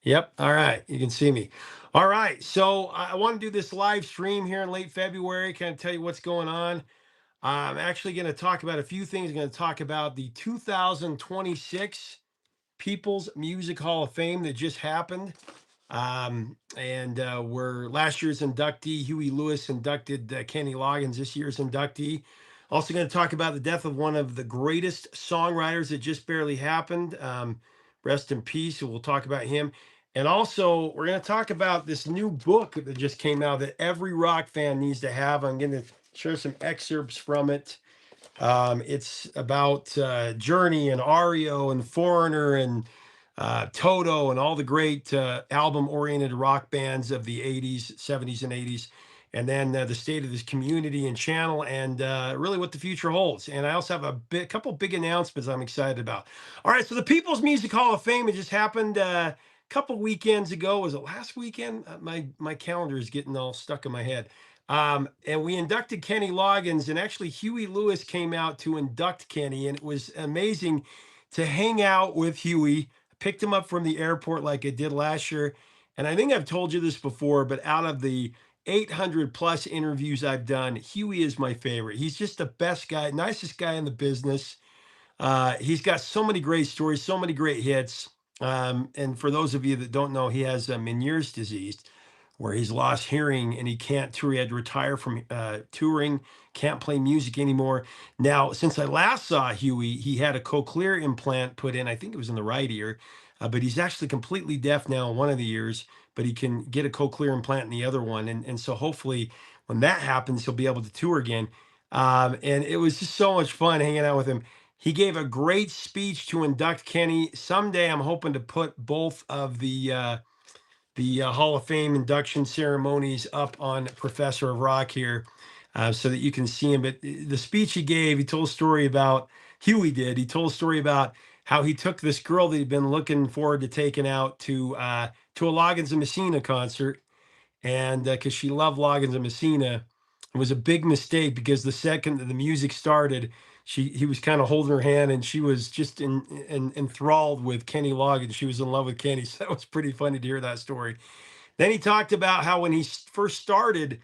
Yep. All right. You can see me. All right. So I want to do this live stream here in late February. Kind of tell you what's going on. I'm actually going to talk about a few things. I'm going to talk about the 2026 People's Music Hall of Fame that just happened. And Where last year's inductee, Huey Lewis, inducted Kenny Loggins, this year's inductee. Also, going to talk about the death of one of the greatest songwriters that just barely happened. Rest in peace. We'll talk about him. And also, we're going to talk about this new book that just came out that every rock fan needs to have. I'm going to share some excerpts from it. It's about Journey and Reo and Foreigner and Toto and all the great album-oriented rock bands of the 80s, 70s, and 80s. And then the state of this community and channel, and really what the future holds. And I also have a couple big announcements I'm excited about. All right, so the People's Music Hall of Fame, it just happened a couple weekends ago. Was it last weekend? My calendar is getting all stuck in my head. And we inducted Kenny Loggins, and actually Huey Lewis came out to induct Kenny, and it was amazing to hang out with Huey. Picked him up from the airport like I did last year. And I think I've told you this before, but out of the 800 plus interviews I've done, Huey is my favorite. He's just the best guy, nicest guy in the business. He's got so many great stories, so many great hits. And for those of you that don't know, he has Meniere's disease, where he's lost hearing and he can't tour. He had to retire from touring, can't play music anymore. Now, since I last saw Huey, he had a cochlear implant put in. I think it was in the right ear, but he's actually completely deaf now in one of the ears, but he can get a cochlear implant in the other one. And so hopefully when that happens, he'll be able to tour again. And it was just so much fun hanging out with him. He gave a great speech to induct Kenny. Someday I'm hoping to put both of the Hall of Fame induction ceremonies up on Professor of Rock here, so that you can see him. But the speech he gave, he told a story about, Huey did. He told a story about how he took this girl that he'd been looking forward to taking out to a Loggins and Messina concert, and because she loved Loggins and Messina. It was a big mistake because the second that the music started, he was kind of holding her hand, and she was just enthralled with Kenny Loggins. She was in love with Kenny. So that was pretty funny to hear that story. Then he talked about how when he first started,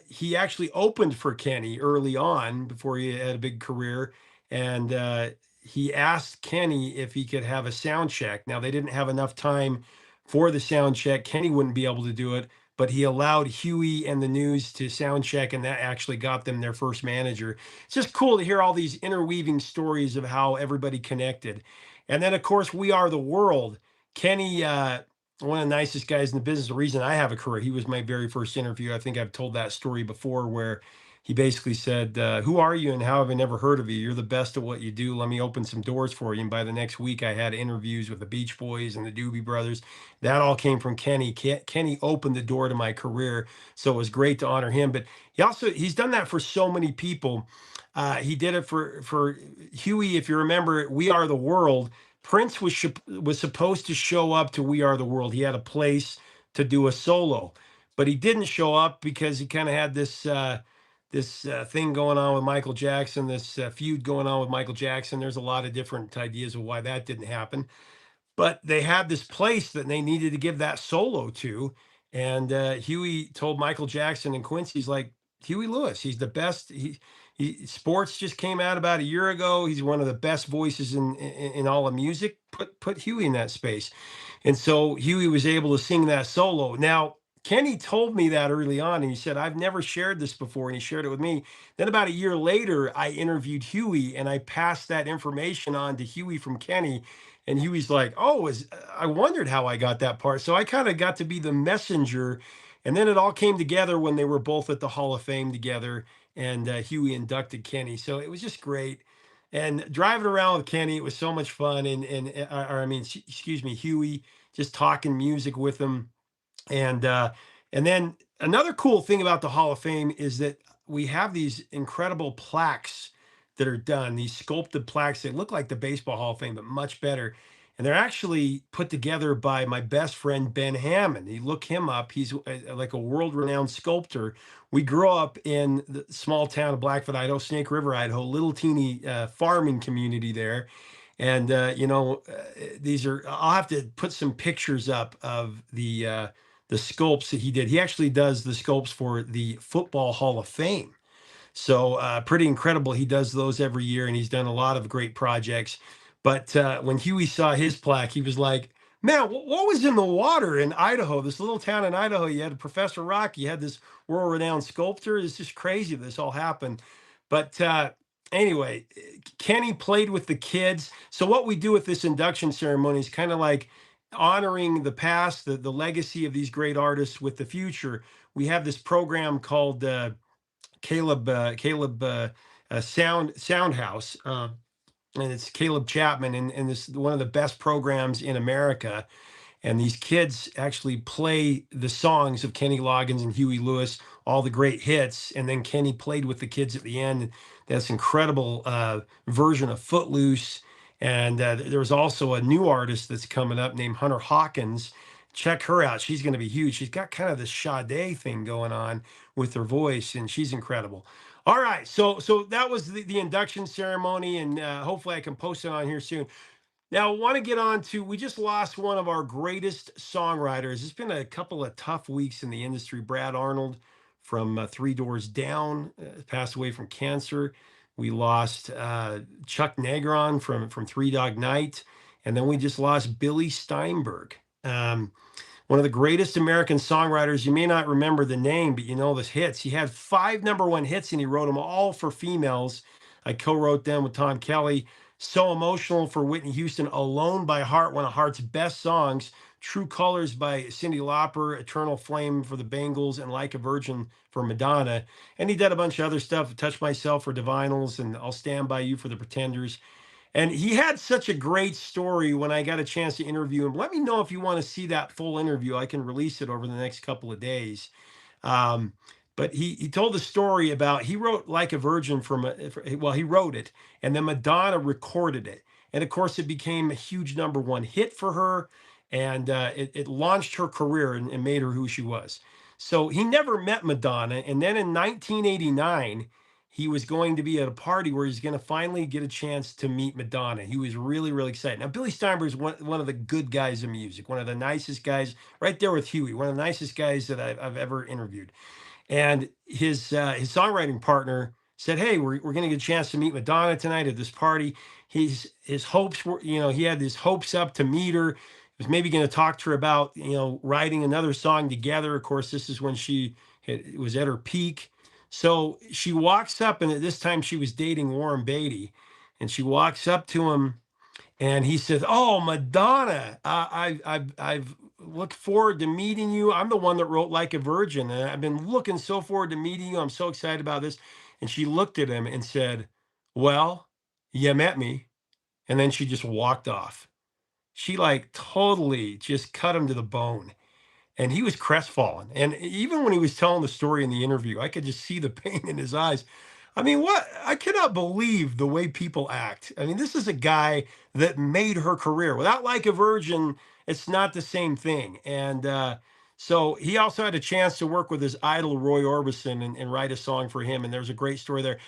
he actually opened for Kenny early on before he had a big career. And he asked Kenny if he could have a sound check. Now, they didn't have enough time for the sound check. Kenny wouldn't be able to do it, but he allowed Huey and the News to sound check, and that actually got them their first manager. It's just cool to hear all these interweaving stories of how everybody connected. And then, of course, We Are the World. Kenny, one of the nicest guys in the business. The reason I have a career, he was my very first interview. I think I've told that story before, where he basically said, "Who are you and how have I never heard of you? You're the best at what you do. Let me open some doors for you." And by the next week, I had interviews with the Beach Boys and the Doobie Brothers. That all came from Kenny. Kenny opened the door to my career, so it was great to honor him. But he's done that for so many people. He did it for Huey. If you remember, We Are the World. Prince was supposed to show up to We Are the World. He had a place to do a solo, but he didn't show up because he kind of had this thing going on with Michael Jackson, this feud going on with Michael Jackson. There's a lot of different ideas of why that didn't happen, but they had this place that they needed to give that solo to. And Huey told Michael Jackson and Quincy's like, Huey Lewis, he's the best. Sports just came out about a year ago. He's one of the best voices in all of music. Put Huey in that space. And so Huey was able to sing that solo. Now, Kenny told me that early on, and he said, I've never shared this before, and he shared it with me. Then about a year later, I interviewed Huey, and I passed that information on to Huey from Kenny. And Huey's like, oh, I wondered how I got that part. So I kind of got to be the messenger. And then it all came together when they were both at the Hall of Fame together, and Huey inducted Kenny. So it was just great. And driving around with Kenny, it was so much fun. Or I mean, excuse me, Huey, just talking music with him. And and then another cool thing about the Hall of Fame is that we have these incredible plaques that are done, these sculpted plaques. They look like the Baseball Hall of Fame, but much better. And they're actually put together by my best friend, Ben Hammond. You look him up. He's like a world-renowned sculptor. We grew up in the small town of Blackfoot, Idaho, Snake River, Idaho, little teeny farming community there. And these are, I'll have to put some pictures up of the sculpts that he did. He actually does the sculpts for the Football Hall of Fame. So pretty incredible. He does those every year, and he's done a lot of great projects. But when Huey saw his plaque, he was like, "Man, what was in the water in Idaho? This little town in Idaho. You had Professor Rock. You had this world-renowned sculptor. It's just crazy this all happened." But anyway, Kenny played with the kids. So what we do with this induction ceremony is kind of like honoring the past, the legacy of these great artists with the future. We have this program called Caleb Sound House, and it's Caleb Chapman, and this is one of the best programs in America. And these kids actually play the songs of Kenny Loggins and Huey Lewis, all the great hits, and then Kenny played with the kids at the end. That's incredible version of Footloose. And there was also a new artist that's coming up named Hunter Hawkins. Check her out. She's going to be huge. She's got kind of this Sade thing going on with her voice, and she's incredible. All right, so that was the induction ceremony, and hopefully I can post it on here soon. Now, I want to get on to, we just lost one of our greatest songwriters. It's been a couple of tough weeks in the industry. Brad Arnold from Three Doors Down passed away from cancer. We lost Chuck Negron from Three Dog Night. And then we just lost Billy Steinberg. One of the greatest American songwriters. You may not remember the name, but you know the hits. He had 5 #1 hits, and he wrote them all for females. I co-wrote them with Tom Kelly. So Emotional for Whitney Houston. Alone by Heart, one of Heart's best songs. True Colors by Cyndi Lauper. Eternal Flame for the Bangles, and Like a Virgin for Madonna. And he did a bunch of other stuff. Touch Myself for Divinals, and I'll Stand By You for the Pretenders. And he had such a great story when I got a chance to interview him. Let me know if you want to see that full interview. I can release it over the next couple of days. Um, but he told the story about, he wrote Like a Virgin well, he wrote it, and then Madonna recorded it. And of course, it became a huge #1 hit for her, and it launched her career and made her who she was. So he never met Madonna. And then in 1989, he was going to be at a party where he's going to finally get a chance to meet Madonna. He was really, really excited. Now, Billy Steinberg is one of the good guys in music, one of the nicest guys, right there with Huey, one of the nicest guys that I've ever interviewed. And his songwriting partner said, "Hey, we're going to get a chance to meet Madonna tonight at this party." His hopes were, he had his hopes up to meet her. He was maybe going to talk to her about, writing another song together. Of course, this is when she was at her peak. So she walks up, and at this time she was dating Warren Beatty, and she walks up to him, and he says, "Oh, Madonna, I've looked forward to meeting you. I'm the one that wrote Like a Virgin, and I've been looking so forward to meeting you. I'm so excited about this." And she looked at him and said, "Well, you met me." And then she just walked off. She like totally just cut him to the bone. And he was crestfallen. And even when he was telling the story in the interview, I could just see the pain in his eyes. I mean, what? I cannot believe the way people act. I mean, this is a guy that made her career. Without Like a Virgin, it's not the same thing. And so he also had a chance to work with his idol, Roy Orbison, and write a song for him. And there's a great story there.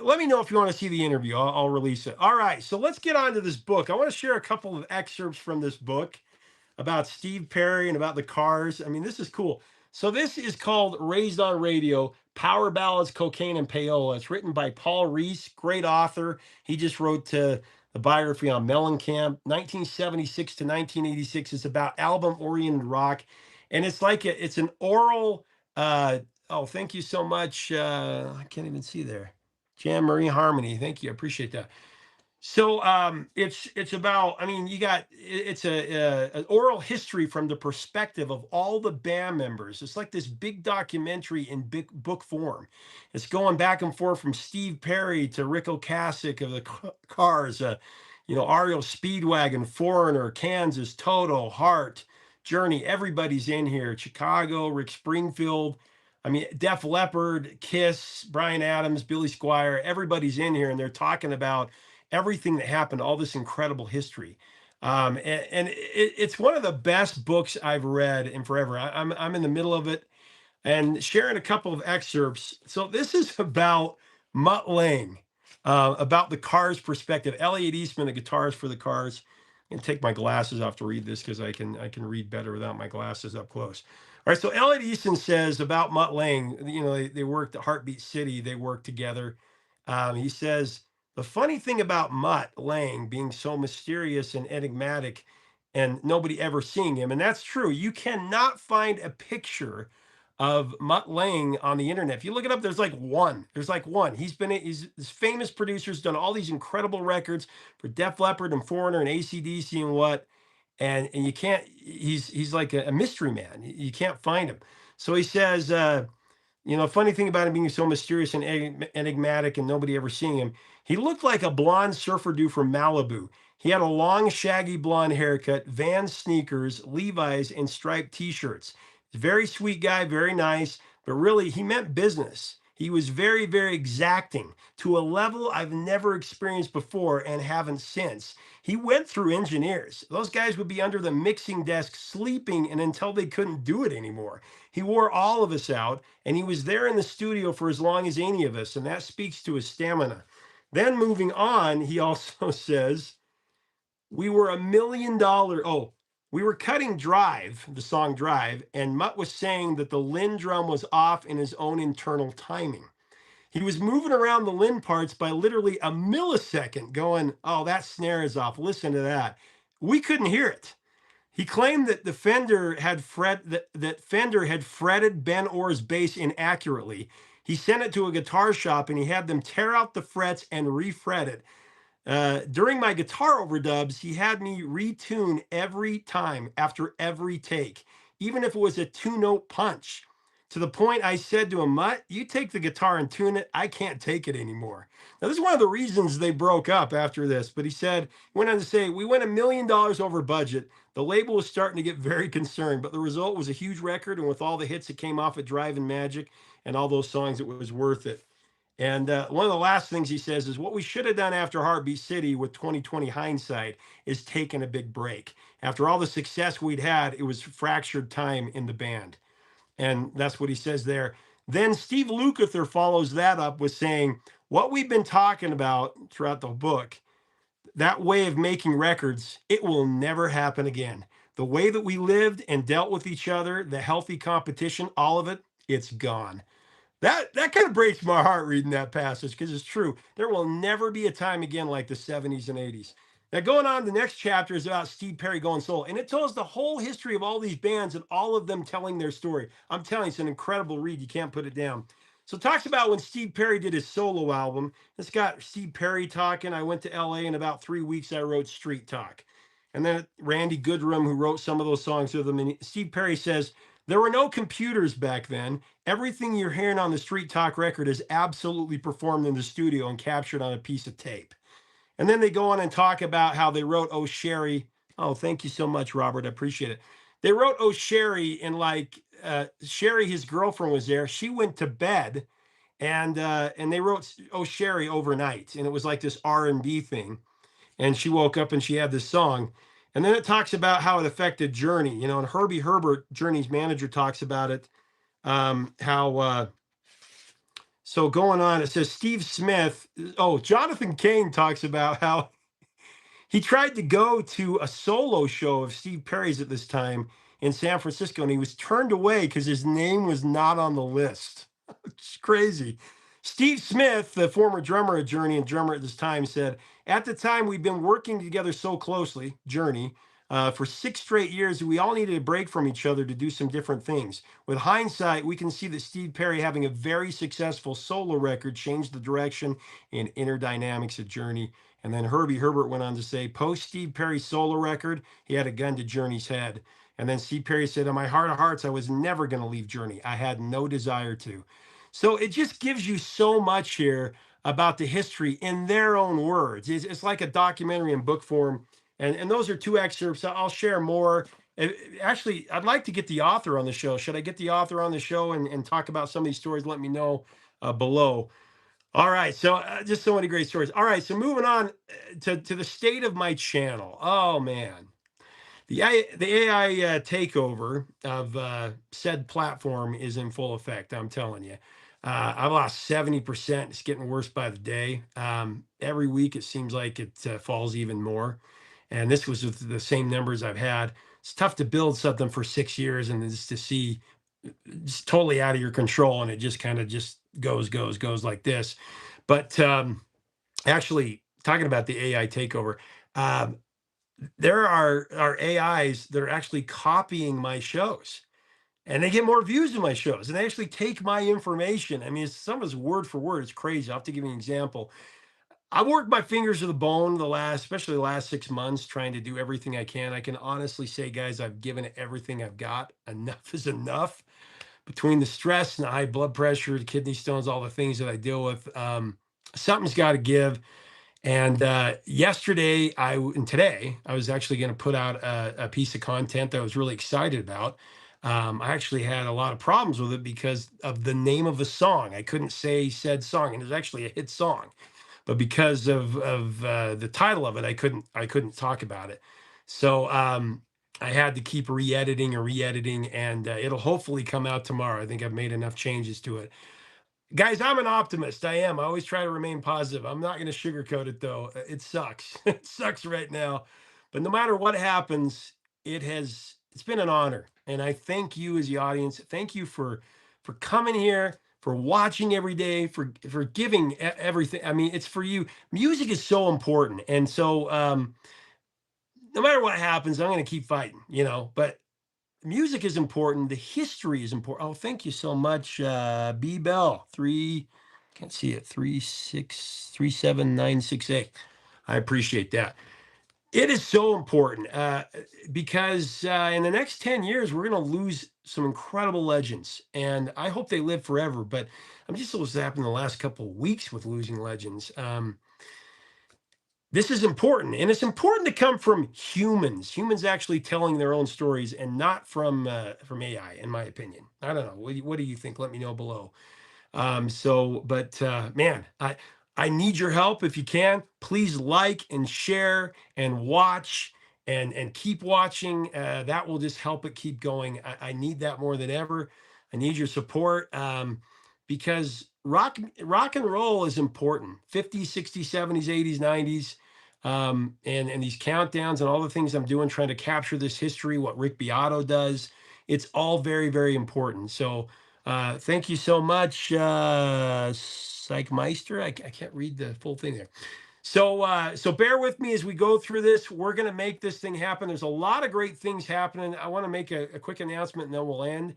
Let me know if you want to see the interview. I'll release it. All right. So let's get on to this book. I want to share a couple of excerpts from this book about Steve Perry and about the Cars. I mean, this is cool. So this is called Raised on Radio, Power Ballads, Cocaine, and Payola. It's written by Paul Reese, great author. He just wrote the biography on Mellencamp. 1976 to 1986 is about album-oriented rock. And it's like it's an oral, oh, thank you so much. I can't even see there. Jan Marie Harmony. Thank you. I appreciate that. So it's about, I mean, it's an oral history from the perspective of all the band members. It's like this big documentary in big book form. It's going back and forth from Steve Perry to Rick Ocasek of the Cars, Reo Speedwagon, Foreigner, Kansas, Toto, Heart, Journey. Everybody's in here. Chicago, Rick Springfield. I mean, Def Leppard, Kiss, Bryan Adams, Billy Squier. Everybody's in here, and they're talking about everything that happened, all this incredible history. And it's one of the best books I've read in forever. I'm in the middle of it and sharing a couple of excerpts. So this is about Mutt Lange. about the Cars perspective. Elliot Eastman, the guitarist for the Cars. I'm gonna take my glasses off to read this because I can read better without my glasses up close. All right, so Elliot Easton says about Mutt Lange, they worked at Heartbeat City, they worked together. He says the funny thing about Mutt Lange being so mysterious and enigmatic and nobody ever seeing him, and that's true. You cannot find a picture of Mutt Lange on the internet. If you look it up, there's like one. There's like one. He's this famous producer, has done all these incredible records for Def Leppard and Foreigner and AC/DC and what. And you can't, he's like a mystery man. You can't find him. So he says, funny thing about him being so mysterious and enigmatic and nobody ever seeing him, he looked like a blonde surfer dude from Malibu. He had a long, shaggy blonde haircut, Vans sneakers, Levi's, and striped t-shirts. Very sweet guy, very nice, but really he meant business. He was very, very exacting to a level I've never experienced before and haven't since. He went through engineers. Those guys would be under the mixing desk sleeping and until they couldn't do it anymore. He wore all of us out, and he was there in the studio for as long as any of us, and that speaks to his stamina. Then moving on, he also says, we were $1 million. Oh, we were cutting Drive, the song Drive, and Mutt was saying that the Lynn drum was off in his own internal timing. He was moving around the Lynn parts by literally a millisecond, going, oh, that snare is off. Listen to that. We couldn't hear it. He claimed that the Fender had Fender had fretted Ben Orr's bass inaccurately. He sent it to a guitar shop and he had them tear out the frets and refret it. During my guitar overdubs, he had me retune every time after every take, even if it was a 2-note punch. To the point I said to him, Mutt, you take the guitar and tune it. I can't take it anymore. Now, this is one of the reasons they broke up after this. But he went on to say, we went $1 million over budget. The label was starting to get very concerned, but the result was a huge record. And with all the hits that came off at Drive and Magic and all those songs, it was worth it. And one of the last things he says is what we should have done after Heartbeat City with 2020 hindsight is taken a big break. After all the success we'd had, it was fractured time in the band. And that's what he says there. Then Steve Lukather follows that up with saying, what we've been talking about throughout the book, that way of making records, it will never happen again. The way that we lived and dealt with each other, the healthy competition, all of it, it's gone. That kind of breaks my heart reading that passage because it's true. There will never be a time again like the 70s and 80s. Now, going on, the next chapter is about Steve Perry going solo, and it tells the whole history of all these bands and all of them telling their story. I'm telling you, it's an incredible read. You can't put it down. So it talks about when Steve Perry did his solo album. It's got Steve Perry talking. I went to LA in about 3 weeks. I wrote Street Talk. And then Randy Goodrum, who wrote some of those songs with him. And Steve Perry says, there were no computers back then. Everything you're hearing on the Street Talk record is absolutely performed in the studio and captured on a piece of tape. And then they go on and talk about how they wrote Oh Sherry. Oh, thank you so much, Robert. I appreciate it. They wrote Oh Sherry, and Sherry, his girlfriend, was there. She went to bed, and they wrote Oh Sherry overnight, and it was like this R&B thing. And she woke up and she had this song. And then it talks about how it affected Journey, and Herbie Herbert, Journey's manager, talks about it. So going on, it says Steve Smith. Oh, Jonathan Cain talks about how he tried to go to a solo show of Steve Perry's at this time in San Francisco, and he was turned away because his name was not on the list. It's crazy. Steve Smith, the former drummer at Journey and drummer at this time, said, at the time, we've been working together so closely, Journey, for 6 straight years. We all needed a break from each other to do some different things. With hindsight, we can see that Steve Perry having a very successful solo record changed the direction and inner dynamics of Journey. And then Herbie Herbert went on to say, post Steve Perry's solo record, he had a gun to Journey's head. And then Steve Perry said, in my heart of hearts, I was never going to leave Journey. I had no desire to. So it just gives you so much here about the history in their own words. It's like a documentary in book form. And those are 2 excerpts. I'll share more. Actually, I'd like to get the author on the show. Should I get the author on the show and talk about some of these stories? Let me know below. All right. So just so many great stories. All right. So moving on to the state of my channel. Oh, man. The AI takeover of said platform is in full effect, I'm telling you. I've lost 70%. It's getting worse by the day. Every week it seems like it falls even more. And this was with the same numbers I've had. It's tough to build something for 6 years and then just to see it's totally out of your control and it just kind of just goes like this. But actually, talking about the AI takeover, um, there are AIs that are actually copying my shows and they get more views than my shows and they actually take my information. I mean, it's some of it's word for word. It's crazy. I'll have to give you an example. I've worked my fingers to the bone especially the last 6 months, trying to do everything I can. I can honestly say, guys, I've given it everything I've got. Enough is enough between the stress and the high blood pressure, the kidney stones, all the things that I deal with. Something's got to give. And and today, I was actually going to put out a piece of content that I was really excited about. I actually had a lot of problems with it because of the name of the song. I couldn't say said song, and it was actually a hit song, but because of the title of it, I couldn't talk about it. So I had to keep re-editing, and it'll hopefully come out tomorrow. I think I've made enough changes to it. Guys, I'm an optimist. I am. I always try to remain positive. I'm not going to sugarcoat it though. It sucks. It sucks right now. But no matter what happens, it's been an honor. And I thank you as the audience. Thank you for coming here, for watching every day, for giving everything. I mean, it's for you. Music is so important. And so no matter what happens, I'm going to keep fighting. But music is important. The history is important. Oh, thank you so much, B Bell. Can't see it. 3637968. I appreciate that. It is so important because in the next 10 years, we're going to lose some incredible legends. And I hope they live forever. But I'm just what's happened the last couple of weeks with losing legends. This is important, and it's important to come from humans actually telling their own stories, and not from AI, in my opinion. I don't know. What do you think? Let me know below. But man, I need your help if you can. Please like and share and watch and keep watching. That will just help it keep going. I need that more than ever. I need your support because rock and roll is important. 50s, 60s, 70s, 80s, 90s. And these countdowns and all the things I'm doing, trying to capture this history, what Rick Beato does, it's all very, very important. So thank you so much, Psychmeister. I can't read the full thing there. So bear with me as we go through this. We're going to make this thing happen. There's a lot of great things happening. I want to make a quick announcement and then we'll end.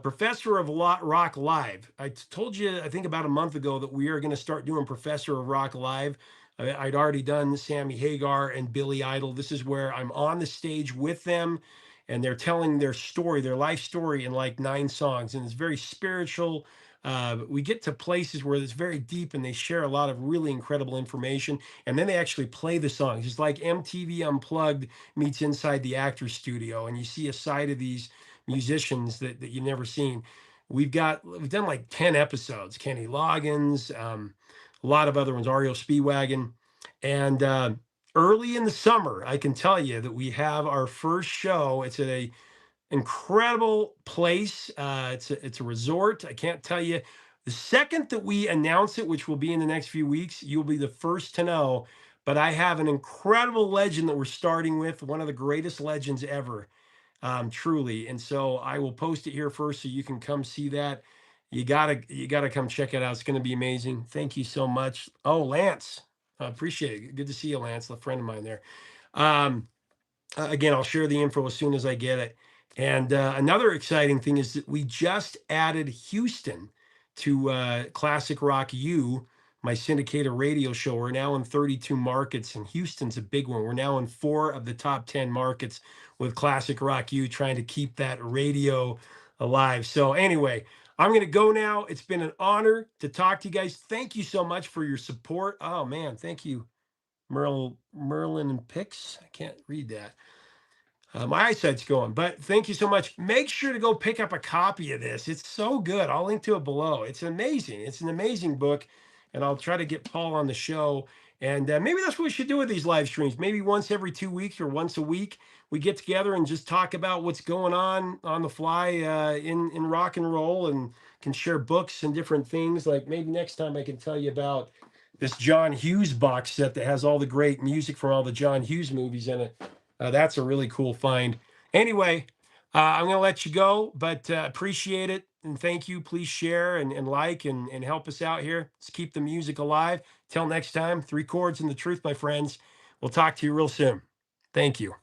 Professor of Rock Live. I told you, I think about a month ago, that we are going to start doing Professor of Rock Live. I'd already done Sammy Hagar and Billy Idol. This is where I'm on the stage with them and they're telling their story, their life story in like 9 songs. And it's very spiritual. We get to places where it's very deep and they share a lot of really incredible information. And then they actually play the songs. It's like MTV Unplugged meets Inside the Actors Studio. And you see a side of these musicians that you've never seen. We've done like 10 episodes. Kenny Loggins, a lot of other ones, Reo Speedwagon. And early in the summer, I can tell you that we have our first show. It's at a incredible place. It's a resort. I can't tell you. The second that we announce it, which will be in the next few weeks, you'll be the first to know. But I have an incredible legend that we're starting with, one of the greatest legends ever, truly. And so I will post it here first so you can come see that. You gotta come check it out. It's going to be amazing. Thank you so much. Oh, Lance, I appreciate it. Good to see you, Lance, a friend of mine there. Again, I'll share the info as soon as I get it. And another exciting thing is that we just added Houston to Classic Rock U, my syndicated radio show. We're now in 32 markets, and Houston's a big one. We're now in 4 of the top 10 markets with Classic Rock U, trying to keep that radio alive. So anyway, I'm going to go now. It's been an honor to talk to you guys. Thank you so much for your support. Oh, man, thank you. Merlin and Pix. I can't read that. My eyesight's going, but thank you so much. Make sure to go pick up a copy of this. It's so good. I'll link to it below. It's amazing. It's an amazing book, and I'll try to get Paul on the show. And maybe that's what we should do with these live streams. Maybe once every 2 weeks or once a week, we get together and just talk about what's going on the fly in rock and roll and can share books and different things. Like maybe next time I can tell you about this John Hughes box set that has all the great music from all the John Hughes movies in it. That's a really cool find. Anyway, I'm going to let you go, but appreciate it. And thank you. Please share and like and help us out here. Let's keep the music alive. Till next time, three chords and the truth, my friends. We'll talk to you real soon. Thank you.